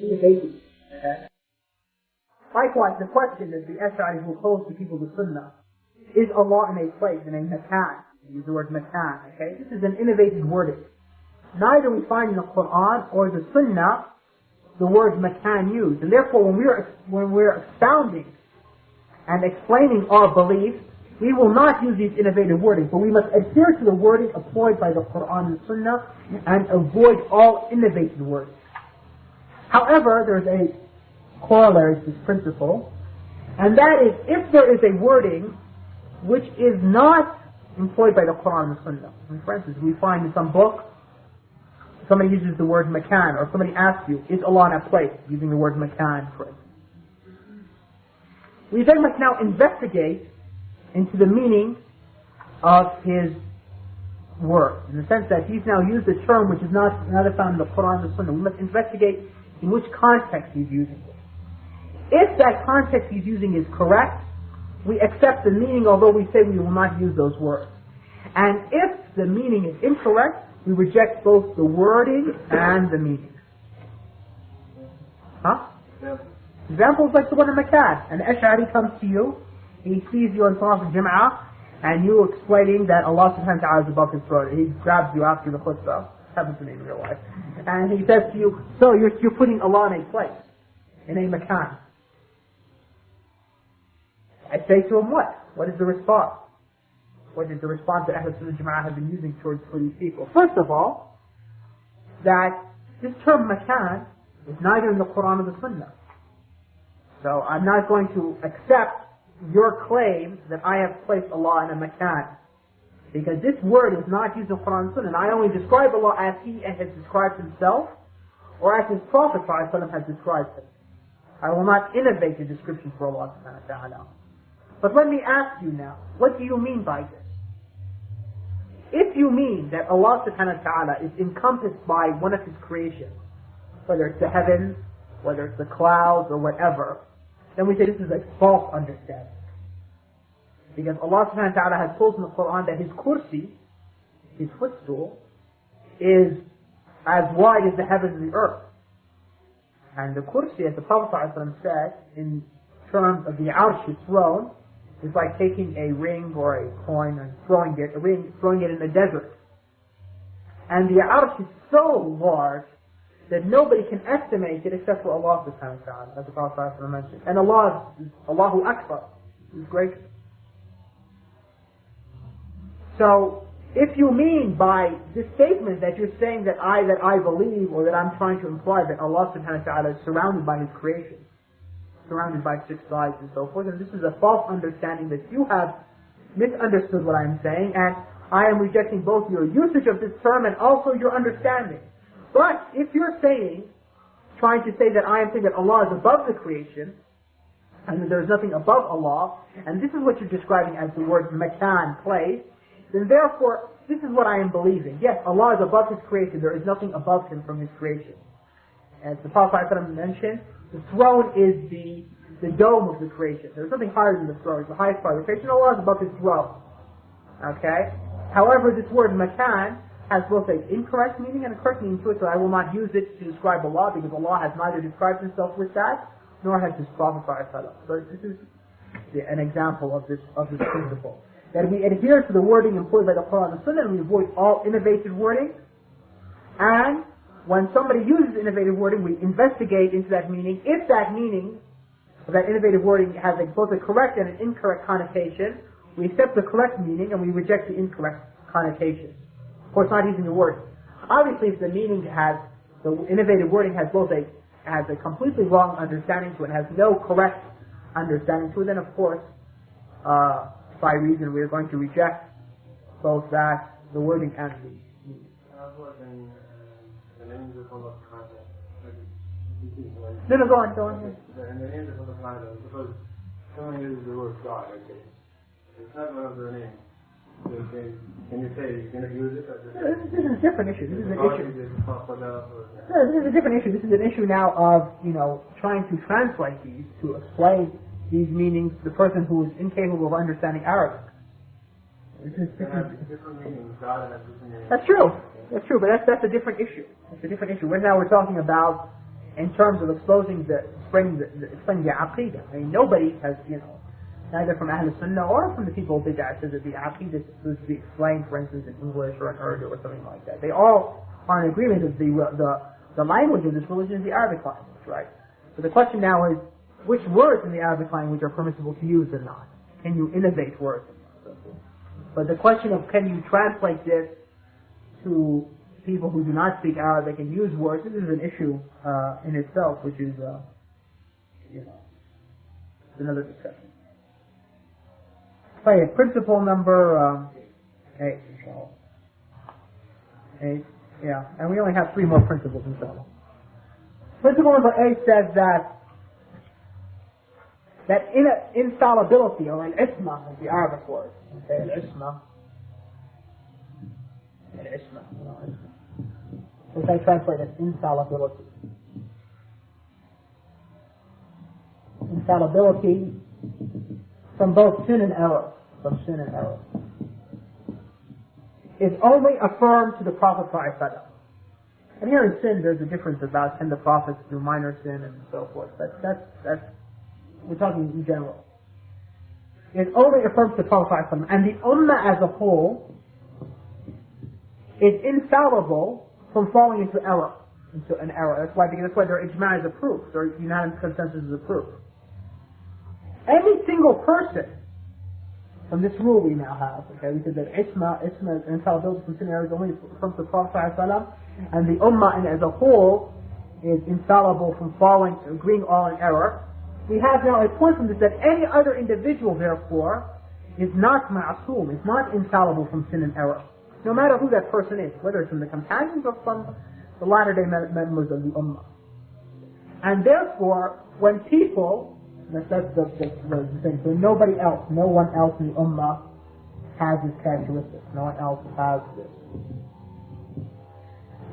innovative. Likewise, the question that the Ash'ari who pose to people the Sunnah, is Allah in a place, in a makan? They use the word makan, okay? This is an innovative wording. Neither we find in the Qur'an or the Sunnah the word makan used. And therefore, when we're expounding and explaining our beliefs, we will not use these innovative wordings, but we must adhere to the wording employed by the Qur'an and Sunnah and avoid all innovative wording. However, there's a corollary to this principle, and that is, if there is a wording which is not employed by the Qur'an and Sunnah. For instance, we find in some book, somebody uses the word makan, or somebody asks you, is Allah in a place, using the word makan, for instance. We then must now investigate into the meaning of his word, in the sense that he's now used a term which is not found in the Qur'an and the Sunnah. We must investigate in which context he's using it. If that context he's using is correct, we accept the meaning, although we say we will not use those words. And if the meaning is incorrect, we reject both the wording and the meaning. Examples like the one in Makkah. An Ash'ari comes to you, he sees you on Salat al-Jum'ah, and you explaining that Allah subhanahu wa ta'ala is above his throne. He grabs you after the khutbah, happens to me in real life, and he says to you, so you're putting Allah in a place, in a makan. I say to him, what? What is the response? What is the response that Ahlus-Sunnah Jama'ah have been using for these people? First of all, that this term makan is neither in the Qur'an or the Sunnah. So I'm not going to accept your claim that I have placed Allah in a makan, because this word is not used in the Qur'an and Sunnah. And I only describe Allah as He has described Himself, or as His Prophet ﷺ has described Him. I will not innovate the description for Allah subhanahu wa ta'ala. But let me ask you now, what do you mean by this? If you mean that Allah subhanahu wa ta'ala is encompassed by one of His creations, whether it's the heavens, whether it's the clouds, or whatever, then we say this is a false understanding. Because Allah subhanahu wa ta'ala has told in the Qur'an that His kursi, His footstool, is as wide as the heavens and the earth. And the kursi, as the Prophet ﷺ said, in terms of the arsh, His throne, is like taking a ring or a coin and throwing it in the desert. And the arsh is so large that nobody can estimate it except for Allah subhanahu wa ta'ala, as the Prophet ﷺ mentioned. And Allah is Allahu Akbar, He's great. So, if you mean by this statement that you're saying that I believe, or that I'm trying to imply that Allah subhanahu wa ta'ala is surrounded by His creation, surrounded by six sides and so forth, and this is a false understanding that you have misunderstood what I'm saying, and I am rejecting both your usage of this term and also your understanding. But if you're trying to say that I am saying that Allah is above the creation, and that there is nothing above Allah, and this is what you're describing as the word makan, place, then therefore, this is what I am believing. Yes, Allah is above His creation, there is nothing above Him from His creation. As the Prophet ﷺ mentioned, the throne is the dome of the creation. There's nothing higher than the throne. It's the highest part of the creation. Allah is above His throne. Okay? However, this word makan has both an incorrect meaning and a correct meaning to it, so I will not use it to describe Allah, because Allah has neither described Himself with that, nor has His Prophet ﷺ. So this is an example of this principle. That we adhere to the wording employed by the Qur'an and Sunnah, and we avoid all innovative wording. And when somebody uses innovative wording, we investigate into that meaning. If that meaning, of that innovative wording, has both a correct and an incorrect connotation, we accept the correct meaning and we reject the incorrect connotation. Of course, not using the word. Obviously, if the innovative wording has a completely wrong understanding to it, has no correct understanding to it, then of course, by reason, we are going to reject both the wording and the meaning. No, go on. And the names of the planet, suppose someone uses the word God, okay? It's not one of their names. So can you say you're going to use it? This is a different issue. This is an issue. This is a different issue. This is an issue now of, trying to translate these, to explain these meanings to the person who is incapable of understanding Arabic. Different meanings. God has different meanings. That's true, but that's a different issue. We're talking about in terms of explaining the Aqidah. I mean, nobody has, neither from Ahlus-Sunnah or from the people of Bid'ah says that the Aqidah is supposed to be explained, for instance, in English or in Urdu or something like that. They all are in agreement that the language of this religion is the Arabic language, right? So the question now is, which words in the Arabic language are permissible to use and not? Can you innovate words? But the question of can you translate this to people who do not speak Arabic and use words, this is an issue in itself, which is, it's another discussion. So principle number 8, inshallah. 8, yeah, and we only have 3 more principles, inshallah. Principle number 8 says that infallibility, or an isma, is the Arabic word. Okay, an isma. Which I translate as infallibility. Infallibility from both sin and error. Is only affirmed to the Prophet ﷺ. And here in sin, there's a difference about can the prophets do minor sin and so forth. That's we're talking in general. It only affirms to the Prophet ﷺ, and the Ummah as a whole is infallible from falling into error, into an error. That's why their ijma' is a proof. Their unanimous consensus is a proof. Any single person, from this rule we now have, okay, we said that isma, infallibility from sin and error is only from the Prophet ﷺ, and the Ummah as a whole is infallible from falling, agreeing all in error. We have now a point from this that any other individual, therefore, is not ma'asum, is not infallible from sin and error. No matter who that person is, whether it's from the companions or from the latter-day members of the Ummah. And therefore, when people, that's the thing, so no one else in the Ummah has this characteristic. No one else has this.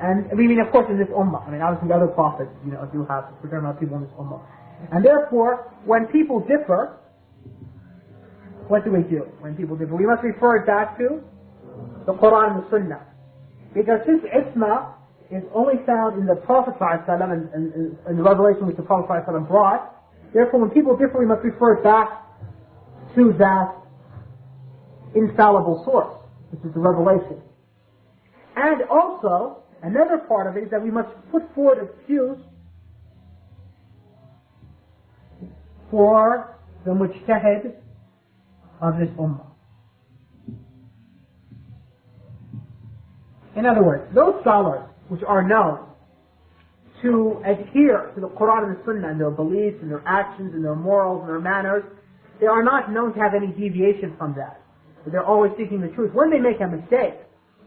And, of course, in this Ummah, obviously the other prophets, do have, we're talking about people in this Ummah. And therefore, when people differ, what do we do when people differ? We must refer it back to the Qur'an and the Sunnah. Because since Isma is only found in the Prophet ﷺ and the revelation which the Prophet ﷺ brought, therefore when people differ we must refer it back to that infallible source, which is the revelation. And also, another part of it is that we must put forward excuse for the mujtahid of this ummah. In other words, those scholars which are known to adhere to the Qur'an and the Sunnah and their beliefs and their actions and their morals and their manners, they are not known to have any deviation from that. So they're always seeking the truth. When they make a mistake,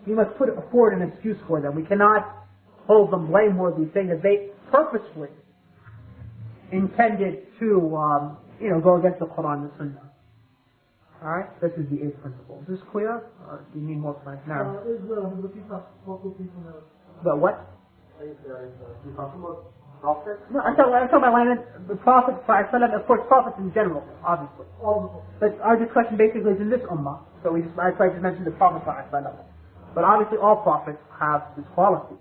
we must put forward an excuse for them. We cannot hold them blameworthy, saying that they purposefully intended to, go against the Qur'an and the Sunnah. Alright, this is the 8th principle. Is this clear? Or do you need more time? No. But what? No, I'm talking about the Prophet, of course, prophets in general, obviously. But our discussion basically is in this ummah. So I tried to mention the Prophet. But obviously all prophets have this quality.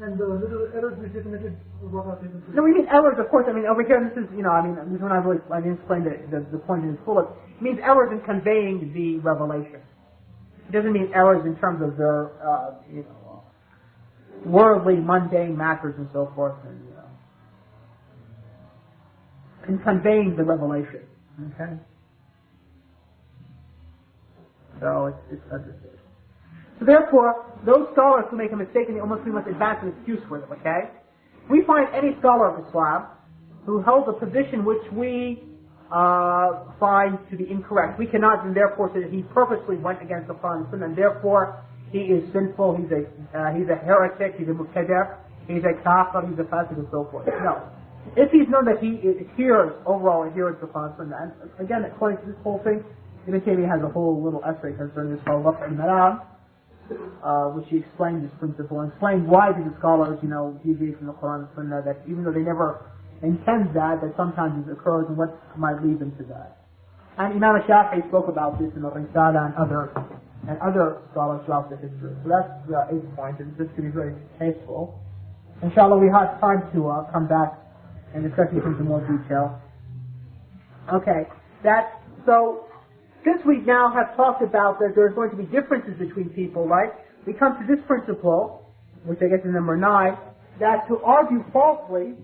And the little errors which they committed, what are they? No, we mean errors, of course. Over here, this is, this one I didn't explain the point in its fullest. It means errors in conveying the revelation. It doesn't mean errors in terms of their, worldly, mundane matters and so forth, and, in conveying the revelation. Okay? So it's understood. So therefore, those scholars who make a mistake in the Ummah, we must advance an excuse for them, okay? We find any scholar of Islam who holds a position which we find to be incorrect. We cannot, and therefore, say that he purposely went against the Qur'an and Sunnah, and therefore he is sinful, he's a heretic, he's a mubtadi', he's a kafir, he's a fasiq, and so forth. No. If he's known that he overall adheres to the Qur'an and Sunnah, and again, according to this whole thing, Ibn Taymiyyah has a whole little essay concerning this called Raf' al-Malam, which he explained this principle and explained why these scholars, deviate from the Qur'an and Sunnah, that even though they never intend that sometimes it occurs and what might lead them to that. And Imam Shafi'i spoke about this in the Risala and other and other scholars throughout the history. So that's the 8th point, and this could be very tasteful. Inshallah, we have time to come back and discuss these things in more detail. Okay, so since we now have talked about that there's going to be differences between people, right? We come to this principle, which I guess is number 9, that to argue falsely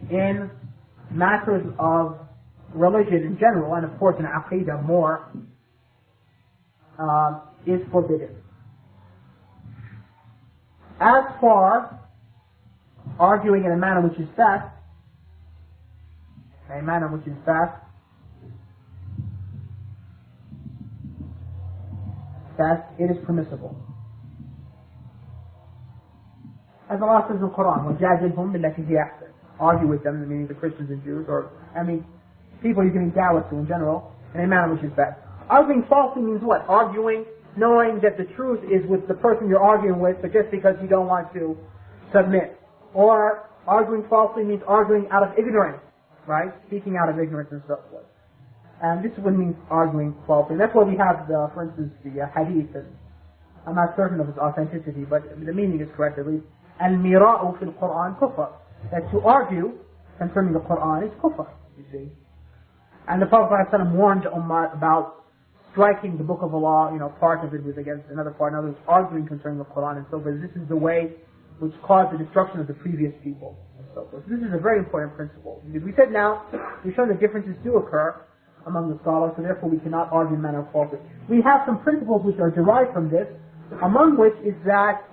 in matters of religion in general, and of course in Aqidah more, is forbidden. As for arguing in a manner which is fast, it is permissible. As Allah says in the Qur'an, وَجَادِلْهُمْ بِالَّتِي هِيَ أَحْسَنُ. Argue with them, meaning the Christians and Jews, or, people you're giving da'wah to in general, in a manner which is best. Arguing falsely means what? Arguing, knowing that the truth is with the person you're arguing with, but just because you don't want to submit. Or, arguing falsely means arguing out of ignorance, right? Speaking out of ignorance and so forth. And this is what it means arguing falsely. And that's why we have, for instance, the hadith, and I'm not certain of its authenticity, but the meaning is correct at least. Al-mira'u fil Qur'an kufr. That to argue concerning the Qur'an is kufr, you see. And the Prophet ﷺ warned the Ummah about striking the Book of Allah, part of it was against another part, and others arguing concerning the Qur'an and so forth. This is the way which caused the destruction of the previous people and so forth. So this is a very important principle. Because we said now, we've shown that differences do occur among the scholars, so therefore we cannot argue in manner of falsehood. We have some principles which are derived from this, among which is that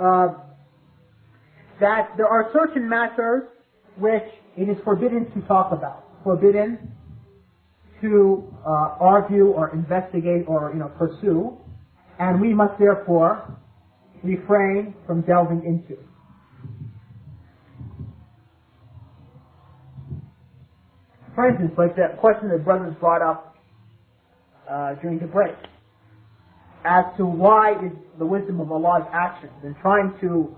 there are certain matters which it is forbidden to talk about, forbidden to argue or investigate or pursue, and we must therefore refrain from delving into. For instance, like that question that brothers brought up during the break, as to why is the wisdom of Allah's actions, and trying to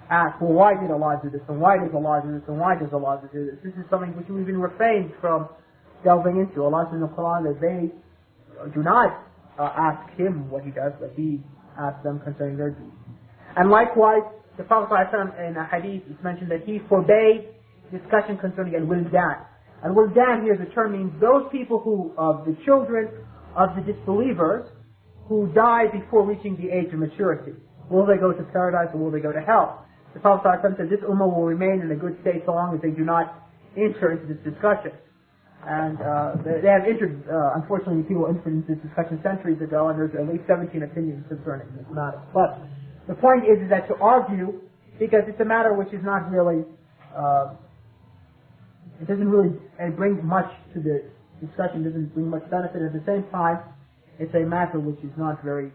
ask, well, why did Allah do this, and why does Allah do this, and why does Allah do this? This is something which we've been refrained from delving into. Allah says in the Qur'an that they do not ask Him what He does, but He asks them concerning their deeds. And likewise, the Prophet ﷺ in a hadith, it's mentioned that He forbade discussion concerning al-wildan. Al-wildan here, the term means those people the children of the disbelievers who die before reaching the age of maturity. Will they go to paradise or will they go to hell? The Prophet ﷺ said this ummah will remain in a good state so long as they do not enter into this discussion. And they have entered, unfortunately, people entered into this discussion centuries ago, and there's at least 17 opinions concerning this matter. But the point is that to argue, because it's a matter which is not really, it doesn't really bring much to the discussion, doesn't bring much benefit. At the same time, it's a matter which is not very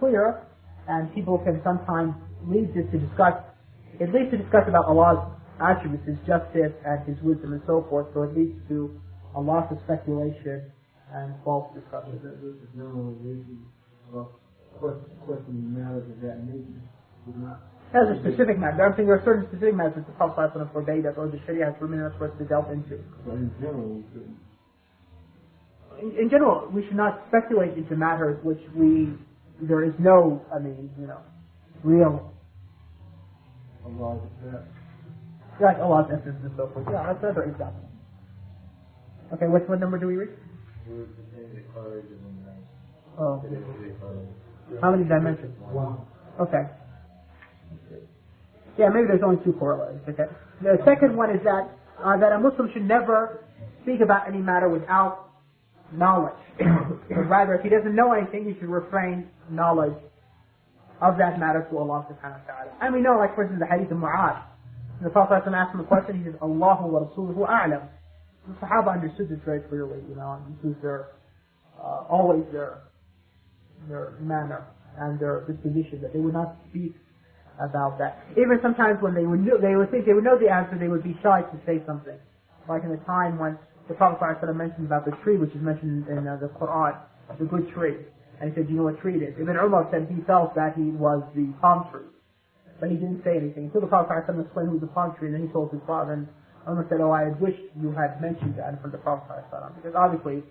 clear, and people can sometimes lead this to discuss, it leads to discuss about Allah's attributes, His justice, and His wisdom, and so forth. So it leads to a lot of speculation and false discussion. Questioning matters of that nature. That's a specific matter. I'm saying there are certain specific matters that the Prophet ﷺ forbade us, or the Sharia has forbidden us for us to delve into. But in general, we shouldn't. In general, we should not speculate into matters which there is no, real. Allah's essence. Like Allah's essence and so forth. Yeah, that's another example. Okay, what number do we reach? Oh. How many did I mention? One. Okay. Yeah, maybe there's only 2 corollaries. Okay. The second one is that a Muslim should never speak about any matter without knowledge. But rather, if he doesn't know anything, he should refrain knowledge of that matter to Allah subhanahu wa ta'ala. And we know, like for instance, the hadith of Mu'adh. The Prophet asked him a question, he says, Allahu wa Rasuluhu a'lam. The Sahaba understood this very clearly, and this was always their manner and their disposition, that they would not speak about that. Even sometimes when they would think they would know the answer, they would be shy to say something. Like in the time when the Prophet ﷺ mentioned about the tree, which is mentioned in the Qur'an, the good tree. And he said, do you know what tree it is? Ibn Umar said he felt that he was the palm tree. But he didn't say anything. So the Prophet ﷺ explained who was the palm tree, and then he told his father, and Umar said, I had wished you had mentioned that in front of the Prophet ﷺ. Because obviously,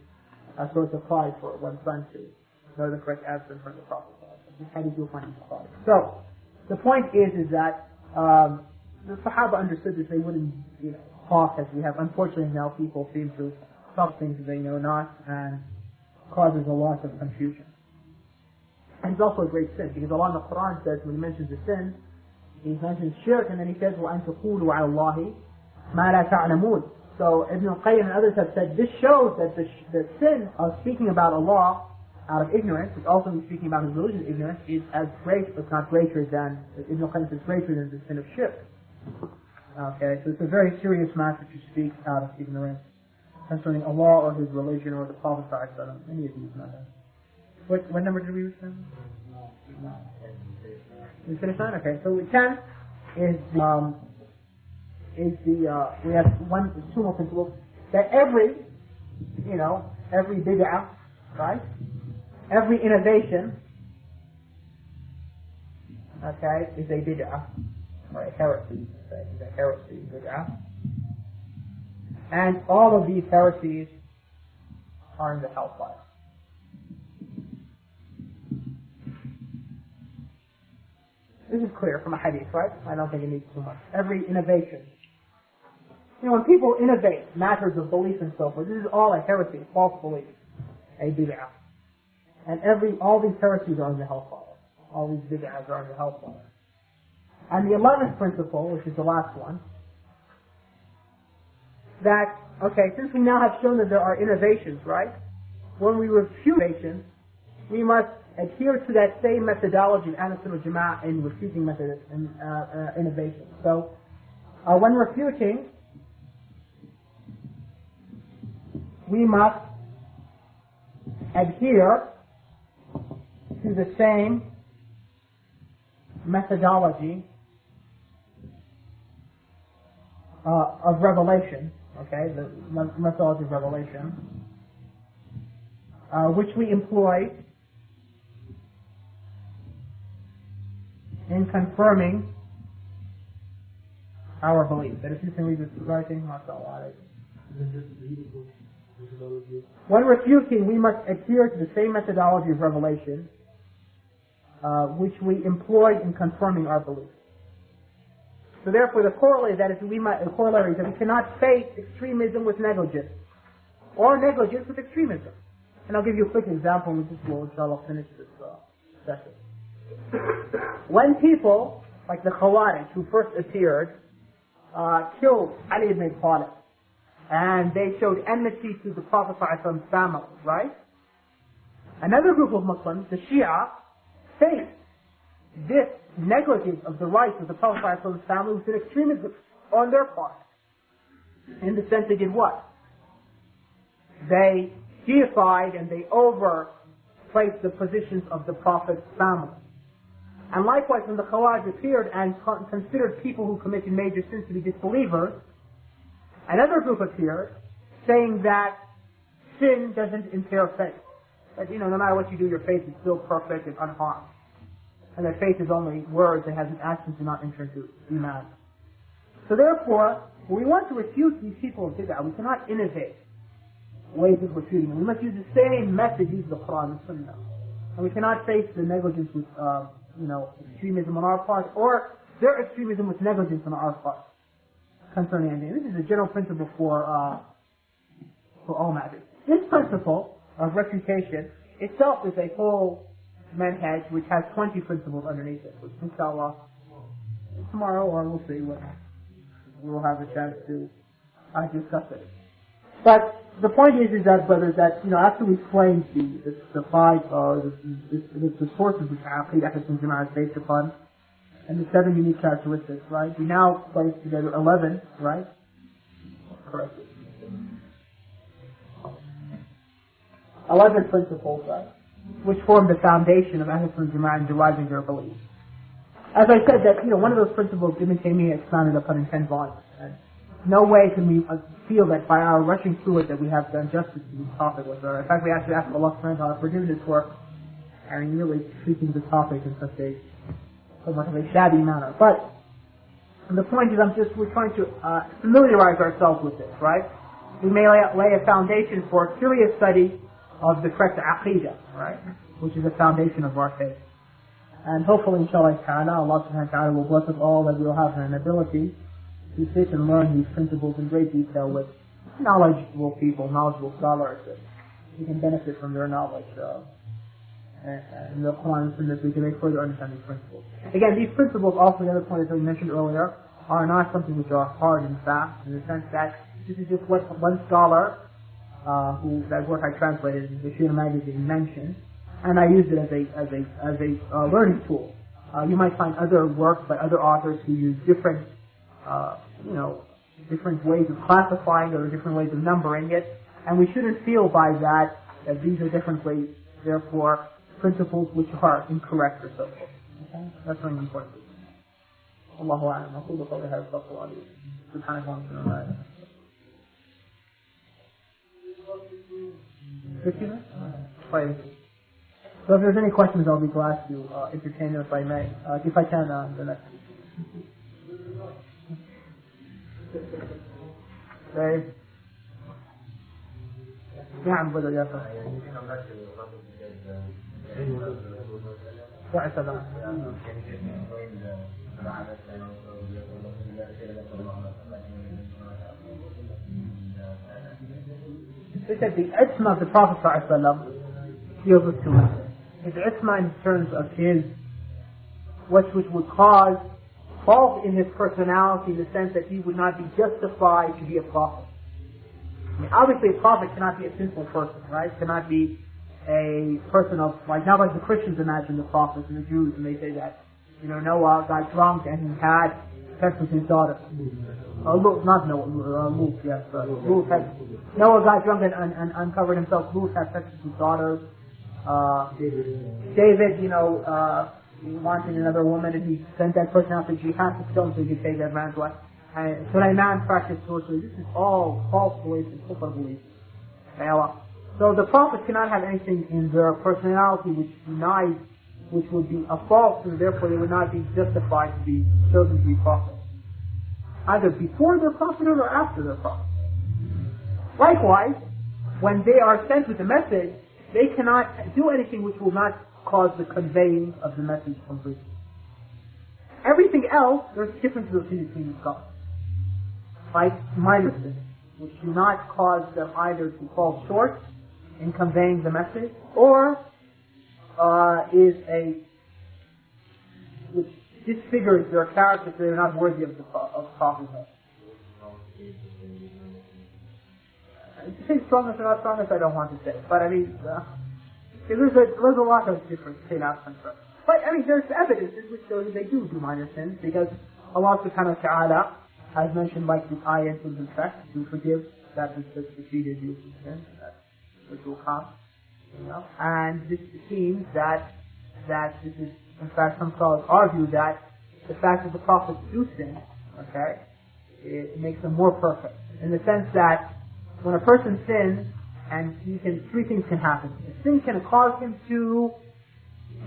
So it's applied for one's son to know the correct answer in front of the Prophet. This hadith you'll find in Bukhari. So, the point is that the Sahaba understood this. They wouldn't, talk as we have. Unfortunately, now people seem to talk things that they know not, and causes a lot of confusion. And it's also a great sin, because Allah in the Qur'an says, when He mentions the sin, He mentions shirk, and then He says, وَأَن تَقُولُوا عَلَى اللَّهِ مَا لَا تَعْلَمُونَ. So Ibn al-Qayyim and others have said, this shows that the sin of speaking about Allah out of ignorance, which also means speaking about His religion ignorance, is as great, if not greater than, Ibn al-Qayyim says, greater than the sin of shirk. Okay, so it's a very serious matter to speak out of ignorance concerning Allah or His religion or the Prophet ﷺ, any of these matters. What number did we reach then? No. We finished that? Okay, so 10 is we have two more principles, that every bid'ah, right? Every innovation, okay, is a bid'ah, or a heresy, is a heresy, bid'ah. And all of these heresies are in the hellfire. This is clear from a hadith, right? I don't think it needs too much. Every innovation. When people innovate matters of belief and so forth, this is all a heresy, false belief, a bid'ah. And all these heresies are in the hellfire. All these bid'ahs are in the hellfire. And the 11th principle, which is the last one, that, since we now have shown that there are innovations, right? When we refute innovations, we must adhere to that same methodology of Ahlus-Sunnah Jama'ah in refuting innovation. So, when refuting, we must adhere to the same methodology of revelation, the methodology of revelation, which we employ in confirming our belief. That if you can read this writing, mashallah. When refuting, we must adhere to the same methodology of revelation, which we employ in confirming our belief. So therefore, the corollary is that we cannot face extremism with negligence, or negligence with extremism. And I'll give you a quick example, and we just will, inshallah, finish this session. When people, like the Khawarij, who first appeared, killed ʿAli ibn Abi Talib, and they showed enmity to the Prophet ﷺ's family, right? Another group of Muslims, the Shia, faced this negligence of the rights of the Prophet ﷺ's family with an extremism on their part. In the sense they did what? They deified and they overplaced the positions of the Prophet's family. And likewise, when the Khawarij appeared and considered people who committed major sins to be disbelievers, another group appeared saying that sin doesn't impair faith. That, no matter what you do, your faith is still perfect and unharmed. And that faith is only words, it has actions do not enter into iman. So therefore, when we want to refute these people of bid'ah, we cannot innovate ways of refuting them. We must use the same method used in the Qur'an and Sunnah. And we cannot face the negligence with, extremism on our part, or their extremism with negligence on our part concerning anything. This is a general principle for all matters. This principle of refutation itself is a whole manhaj which has 20 principles underneath it, which inshallah tomorrow, or we'll see what we'll have a chance to discuss it. But the point is that, brothers, that after we explained the five the sources which Aqidah Ahlus-Sunnah Jama'ah is based upon, and the 7 unique characteristics, right? We now place together 11, right? Correct. 11 principles, right? Which form the foundation of Ahlus-Sunnah Jama'ah in deriving their belief. As I said, that one of those principles Ibn Taymiyyah expounded upon in 10 volumes. And no way can we feel that by our rushing through it that we have done justice to this topic whatsoever. In fact, we actually ask Allah subhanahu wa ta'ala for doing this work and really treating the topic in such a somewhat of a shabby manner. But the point is, we're trying to familiarize ourselves with this, right? We may lay a foundation for serious study of the correct aqidah, right? Which is the foundation of our faith. And hopefully, inshallah ta'ala, Allah subhanahu wa ta'ala will bless us all that we will have an ability to sit and learn these principles in great detail with knowledgeable people, knowledgeable scholars, that we can benefit from their knowledge and the Qur'an and Sunnah, so we can further understand these principles. Again, these principles, also the other point that we mentioned earlier, are not something which are hard and fast, in the sense that this is just what one scholar, that work I translated in the Shia magazine, mentioned, and I used it as a learning tool. You might find other works by other authors who use different, different ways of classifying or different ways of numbering it, and we shouldn't feel by that these are different ways, therefore principles which are incorrect or so forth. Okay? That's very important. Allahu a'lam. أقول قولي هذا وأستغفر الله لي. سبحانك اللهم وبحمدك. 15 minutes? Fine. So if there's any questions, I'll be glad to entertain them if I may. If I can, the next. Dave? نعم بدأ يفهم. يا سلام. They said the isma of the Prophet ﷺ deals with two matters. His isma in terms of his, which would cause fault in his personality, in the sense that he would not be justified to be a prophet. I mean, obviously a prophet cannot be a sinful person, right? Cannot be a person of, not like the Christians imagine the prophets and the Jews, and they say that, Noah got drunk and he had sex with his daughter. Luke, not Noah, Luke, yes. Noah got drunk and uncovered himself. Luke had sex with his daughters. David, he wanted another woman and he sent that person out to jihad to kill him so he could take that man's wife. And Sulaiman practiced sorcery. This is all false beliefs and kufr beliefs. So the prophets cannot have anything in their personality which denies, which would be a false, and therefore they would not be justified to be chosen to be prophets, either before their prophethood or after their prophet. Likewise, when they are sent with the message, they cannot do anything which will not cause the conveying of the message completely. Everything else, there's differences between the scholars, like minor sins, which do not cause them either to fall short in conveying the message, or which disfigures their character so they're not worthy of prophethood. To say strongest or not strongest, I don't want to say, but I mean, there's a lot of different khilaf. But I mean, there's evidences which show that they do minor sins, because Allah subhanahu wa ta'ala has mentioned, like this ayah in fact, to forgive that which has preceded you from sin, which will come. And this seems that this is, in fact, some scholars argue that the fact that the prophets do sin, okay, it makes them more perfect, in the sense that when a person sins, and three things can happen. A sin can cause him to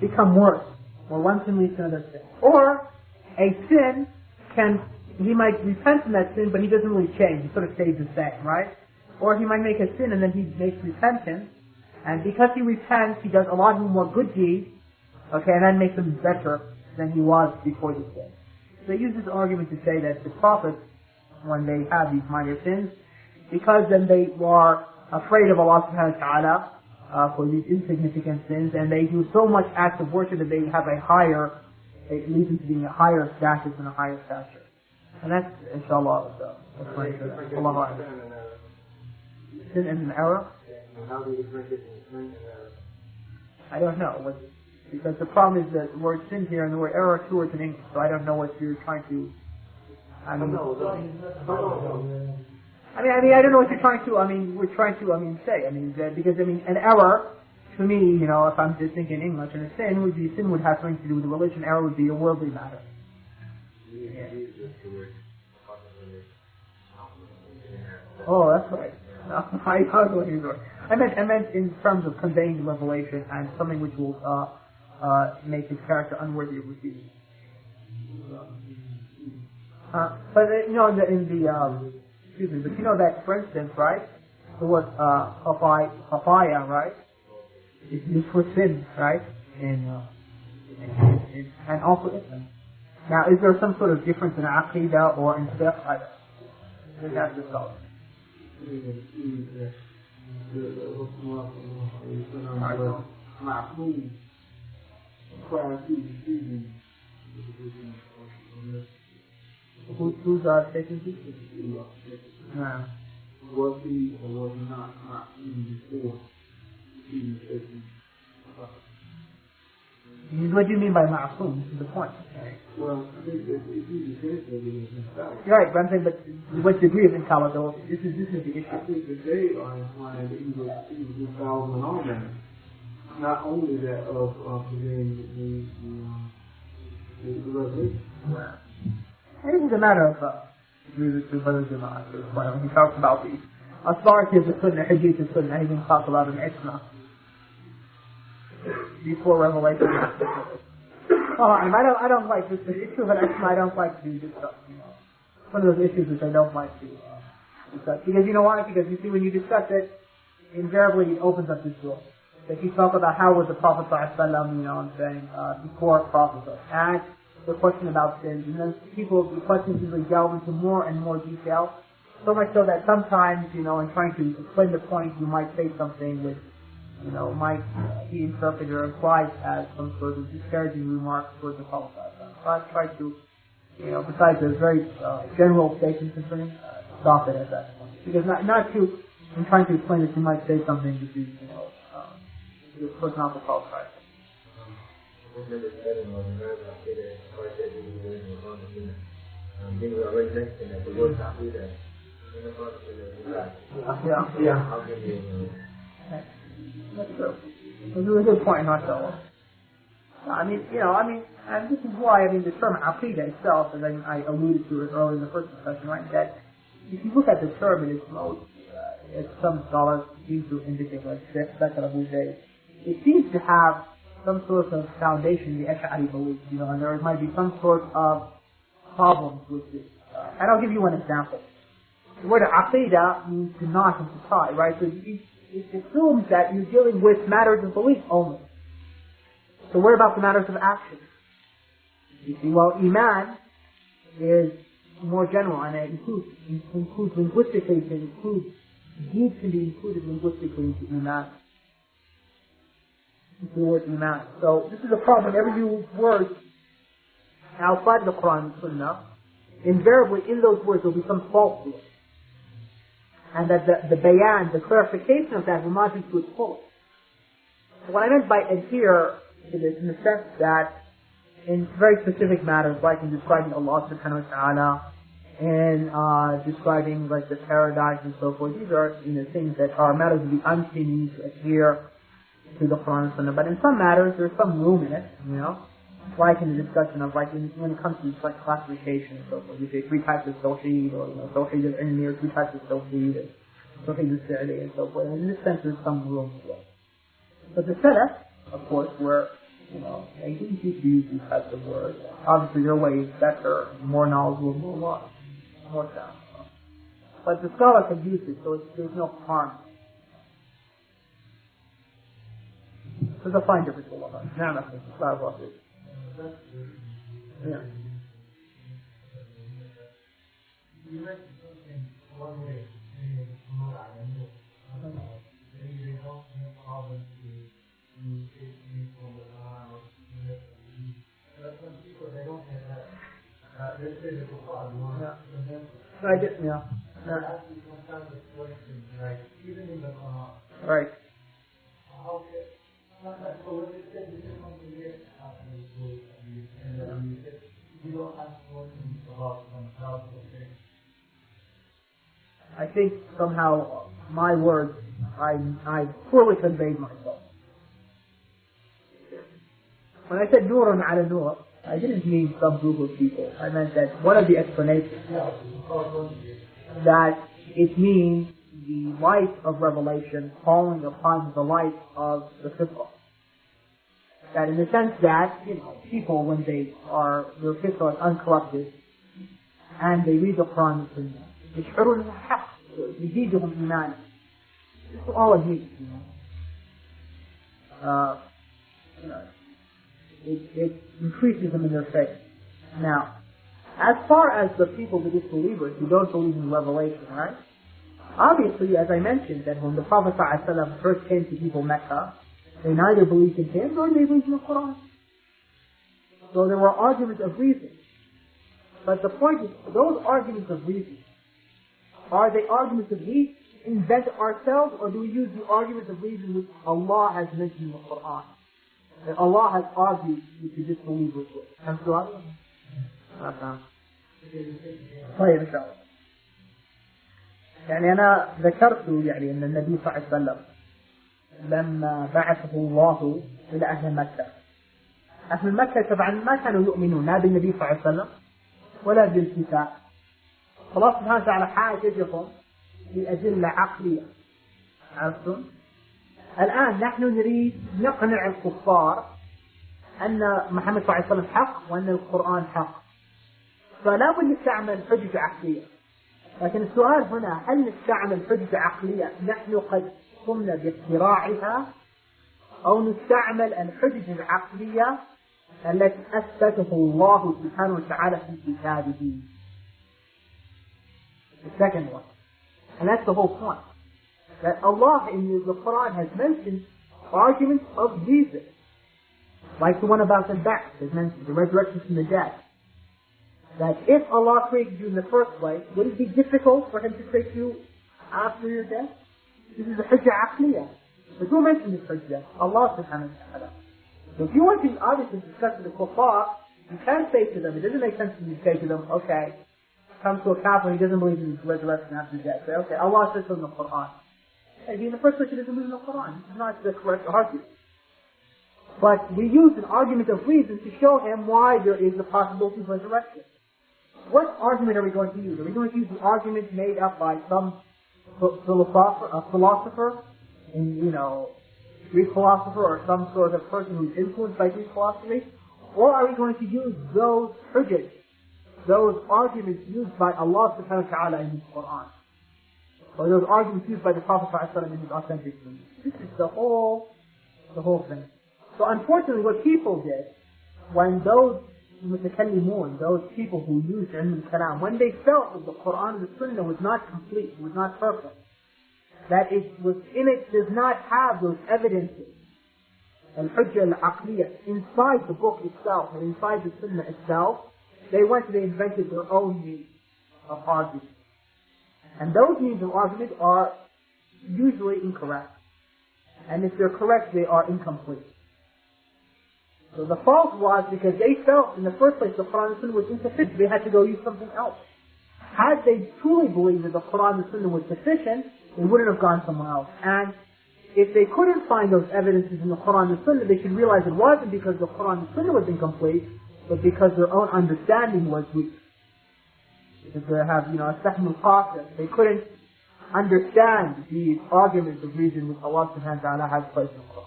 become worse, or one sin leads to another sin. Or a sin he might repent from that sin, but he doesn't really change. He sort of stays the same, right? Or he might make a sin and then he makes repentance, and because he repents, he does a lot more good deeds, okay, and that makes him better than he was before the sin. So they use this argument to say that the prophets, when they have these minor sins, because then they are afraid of Allah subhanahu wa ta'ala for these insignificant sins, and they do so much acts of worship that they have it leads them to being a higher status and a higher stature. And that's, inshallah, Allah. Sin and an error? How do you differentiate sin and error? I don't know. Because the problem is that the word sin here and the word error are two words in English, so I don't know what you're trying to... I don't know what you're trying to, say. Because an error, to me, if I'm just thinking English, and sin would have something to do with the religion, error would be a worldly matter. Yeah. Oh, that's right. No, I meant in terms of conveying the revelation and something which will make his character unworthy of receiving. But excuse me, but that, for instance, right? the word papaya, right? It's used for sin, right? And also Islam. Now, is there some sort of difference in aqidah or in fiqh? I think that's the scholar. Who's taking teaching? Was he or was he not before he was taking? What do you mean by ma'asum? This is the point. Well, I think that if he was said that he was infallible. Right, but I'm saying, but what degree of infallibility? This is the issue. I think that they are implying that he was infallible in all matters. Not only that of forgetting the revelation. This is a matter of when he talks about the authority of the Sunnah, Hadith of Sunnah, he didn't talk about an Isma before revelation. I don't like this issue of an Isma. I don't like to discuss. One of those issues which I don't like to discuss, because you know why? Because you see, when you discuss it, invariably it opens up this door. That you talk about how was the Prophet ﷺ, before Prophet, and the question about sins, and then the questions usually delve into more and more detail, so much so that sometimes, in trying to explain the point, you might say something which, might be interpreted or implied as some sort of disparaging remark towards the Prophet. So I try to, besides the very general statements concerning, stop it at that point. Because not to, in trying to explain it, you might say something which is, of course not the Prophet. Yeah. That's true. It's a really good point, mashallah. And this is why, the term aqidah itself, as I alluded to it earlier in the first discussion, right, that if you look at the term in its most, as some scholars seem to indicate, like Sheikh Bakr Abu Zayd, it seems to have some sort of foundation, the ʿAli belief, and there might be some sort of problems with this. And I'll give you one example. The word aqidah means to knot and to tie, right? So it assumes that you're dealing with matters of belief only. So what about the matters of action? You see, well, iman is more general, and it includes linguistically, deeds can be included linguistically into iman. The word iman. So this is a problem. Whenever you use words outside the Qur'an and Sunnah, invariably in those words there will be some fault to it. And that the bayan, the clarification of that will not be to its fullest. So what I meant by adhere to this in the sense that in very specific matters, like in describing Allah subhanahu wa ta'ala, and describing like the paradise and so forth, these are things that are matters of the at-Tamīmī to adhere to the Qur'an and Sunnah. But in some matters, there's some room in it, like in the discussion of, when it comes to like classification and so forth. You say 3 types of tawheed, or tawheed al-ilmi, or 2 types of tawheed, and tawheed al-fi'li, and so forth. And in this sense, there's some room as well. But the Salaf, of course, were, they didn't used to use these types of words. Obviously, their way is better, more knowledgeable, more sound. But the scholars have used it, so there's no harm. There's a fine difference in Allah. Now, nothing. It's not about it. Yeah. You mentioned something one way, I get, yeah. Right. I think somehow my words, I poorly conveyed myself. When I said nurun ala nur, I didn't mean some group of people. I meant that one of the explanations that it means the light of revelation falling upon the light of the fitrah. That in the sense that, people when their fitrah is uncorrupted and they read the Qur'an and Sunnah, يشعرون الحق يزيدهم إيمانا. This is all it needs, It increases them in their faith. Now, as far as the people, the disbelievers, who don't believe in revelation, right? Obviously, as I mentioned, that when the Prophet ﷺ first came to people in Mecca, they neither believed in him nor they believed in the Qur'an. So there were arguments of reason. But the point is, those arguments of reason, are they arguments that we invent ourselves, or do we use the arguments of reason which Allah has mentioned in the Qur'an? That Allah has argued with the disbelievers with. فهمت سؤال؟ طيب إن شاء الله. يعني أنا ذكرت يعني أن النبي صلى الله عليه وسلم لما بعثه الله إلى أهل مكة. أهل مكة طبعا ما كانوا يؤمنون لا بالنبي صلى الله عليه وسلم ولا بالكتاب. الله سبحانه وتعالى حاجزهم بأدلة عقلية. عرفتم؟ الآن نحن نريد نقنع الكفار أن محمد صلى الله عليه وسلم حق وأن القرآن حق. فلا بد نستعمل حجة عقلية. لكن السؤال هنا، هل نستعمل حجة عقلية نحن قد قمنا باختراعها، أو نستعمل الحجج العقلية التي أثبته الله سبحانه وتعالى في كتابه؟ The second one. And that's the whole point. That Allah in the Qur'an has mentioned arguments of reason. Like the one about the ba'th is mentioned, the resurrection from the dead. That if Allah created you in the first place, would it be difficult for Him to create you after your death? This is a hujjah aqliyah. But who mentioned this hujjah? Allah subhanahu wa ta'ala. So if you want to obviously discuss with the kuffar, you can say to them, it doesn't make sense for you to say to them, okay, comes to a kafir, he doesn't believe in the resurrection after death. Say, okay, Allah says so in the Qur'an. Maybe in the first place he doesn't believe in the Qur'an. This is not the correct argument. But we use an argument of reason to show him why there is the possibility of resurrection. What argument are we going to use? Are we going to use the argument made up by some philosopher, Greek philosopher, or some sort of person who's influenced by Greek philosophy? Or are we going to use those hujjahs, those arguments used by Allah subhanahu wa ta'ala in His Qur'an? Or those arguments used by the Prophet ﷺ in his authentic sunnah? This is the whole thing. So unfortunately what people did, when those mutakallimun, those people who used ilm al-kalam, when they felt that the Qur'an and the Sunnah was not complete, was not perfect, that it was in it does not have those evidences, al-hujjah al-aqliyah, inside the book itself, and inside the Sunnah itself, they invented their own means of argument. And those means of argument are usually incorrect. And if they're correct, they are incomplete. So the fault was because they felt in the first place the Qur'an and the Sunnah was insufficient. They had to go use something else. Had they truly believed that the Qur'an and the Sunnah was sufficient, they wouldn't have gone somewhere else. And if they couldn't find those evidences in the Qur'an and the Sunnah, they should realize it wasn't because the Qur'an and the Sunnah was incomplete, but because their own understanding was weak. Because they have, a second process. They couldn't understand these arguments of reason which Allah subhanahu wa ta'ala has placed in the Qur'an.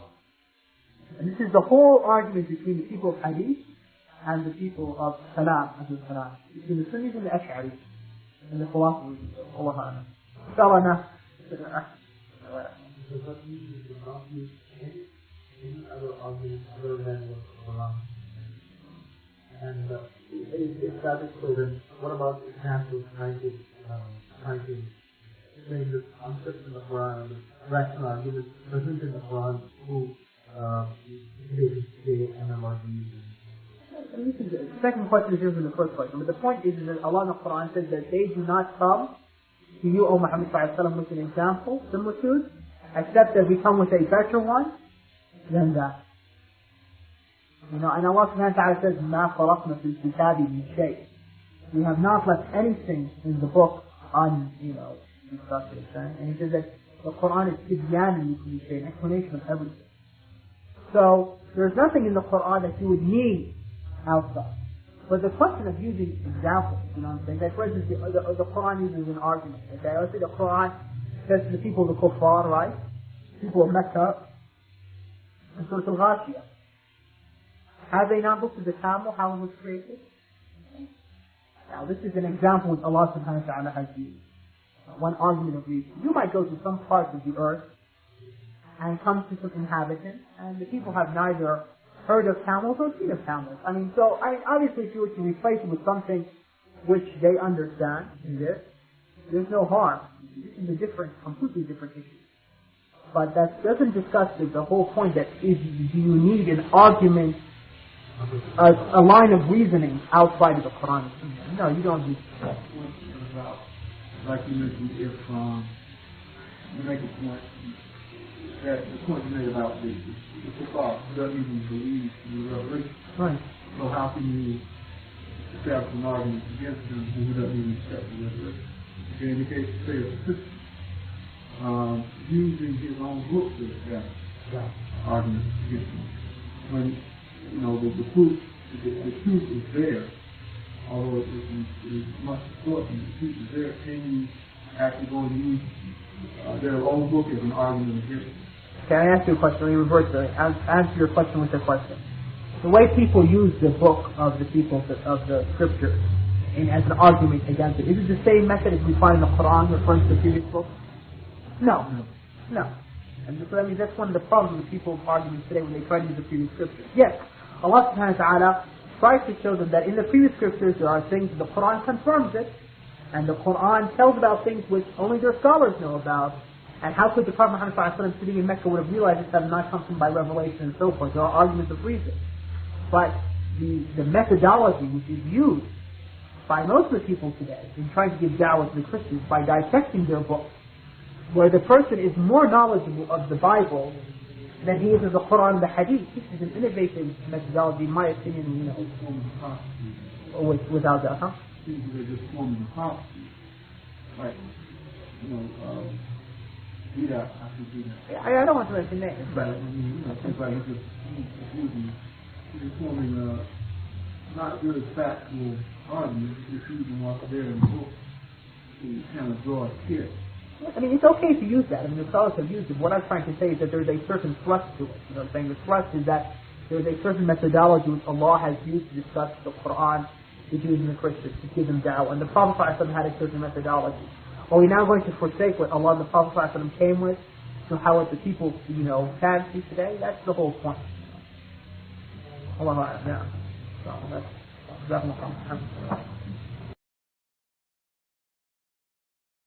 And this is the whole argument between the people of Hadith and the people of Salam, between the Sunnis and the Ash'ari, and the philosophers of Allah. Inshallah, and if that is so, then what about examples trying to explain the concept in the Quran, the rational argument present in the Quran, who they analyze the second question is here from the first question. But the point is that Allah in the Quran says that they do not come to you, O Muhammad sallallahu alaihi wasallam, with an example, similitude, except that we come with a better one than that. And Allah subhanahu wa ta'ala says, مَا خَلَقْنَا فِي الْكِتَابِ مِنْ شَيْءٍ. We have not left anything in the book discussed. And He says that the Quran is tibyan, an explanation of everything. So, there's nothing in the Quran that you would need outside. But the question of using examples, like for instance, the Quran uses an argument. Okay, let's say the Quran says to the people of the Kuffar, right? People of Mecca, in Surah Al-Ghashiyah. Have they not looked at the camel, how it was created? Now this is an example which Allah subhanahu wa ta'ala has used. one argument of reason. You might go to some parts of the earth and come to some inhabitants, and the people have neither heard of camels or seen of camels. Obviously if you were to replace it with something which they understand in this, there's no harm. This is a completely different issue. But that doesn't discuss the whole point that do you need an argument, a line of reasoning outside of the Qur'an? No, you don't need that. Like you mentioned, if you make a point, that the point you made about the Kuffar doesn't even believe in the revelation. Right. So how can you establish an argument against him who doesn't even accept the revelation? Okay, in the case of, say, a Christian, using his own book to establish arguments against him. When, the proof, the truth is there, although it is much distorted, the truth is there, can you actually go and use their own book as an argument against him? Okay, I ask you a question. Let me reverse it. Answer your question with a question. The way people use the book of the people of the scriptures as an argument against it, is it the same method as we find in the Qur'an referring to the previous book? No. And so that means that's one of the problems with people's arguments today when they try to use the previous scriptures. Yes, Allah subhanahu wa ta'ala tries to show them that in the previous scriptures there are things, the Qur'an confirms it, and the Qur'an tells about things which only their scholars know about. And how could the Prophet Muhammad sallallahu alaihi wasallam sitting in Mecca would have realized this had not come from by revelation and so forth? There are arguments of reason. But the methodology which is used by most of the people today in trying to give da'wah to the Christians by dissecting their books, where the person is more knowledgeable of the Bible than he is of the Qur'an and the Hadith. This is an innovative methodology, in my opinion, without that, huh? They're just forming the prophecy. Like, do that, I should do that. I don't want to mention names, but it's like it's forming not really factual arguments, just using what's there in the book to kind of draw a kid. It's okay to use that. The scholars have used it. What I'm trying to say is that there's a certain thrust to it. I'm saying the thrust is that there's a certain methodology which Allah has used to discuss the Qur'an, the Jews and the Christians, to give them da'wah. And the Prophet ﷺ had a certain methodology. Are we now going to forsake what Allah and the Prophet ﷺ came with to how what the people, can see today? That's the whole point. Allah, yeah. So that's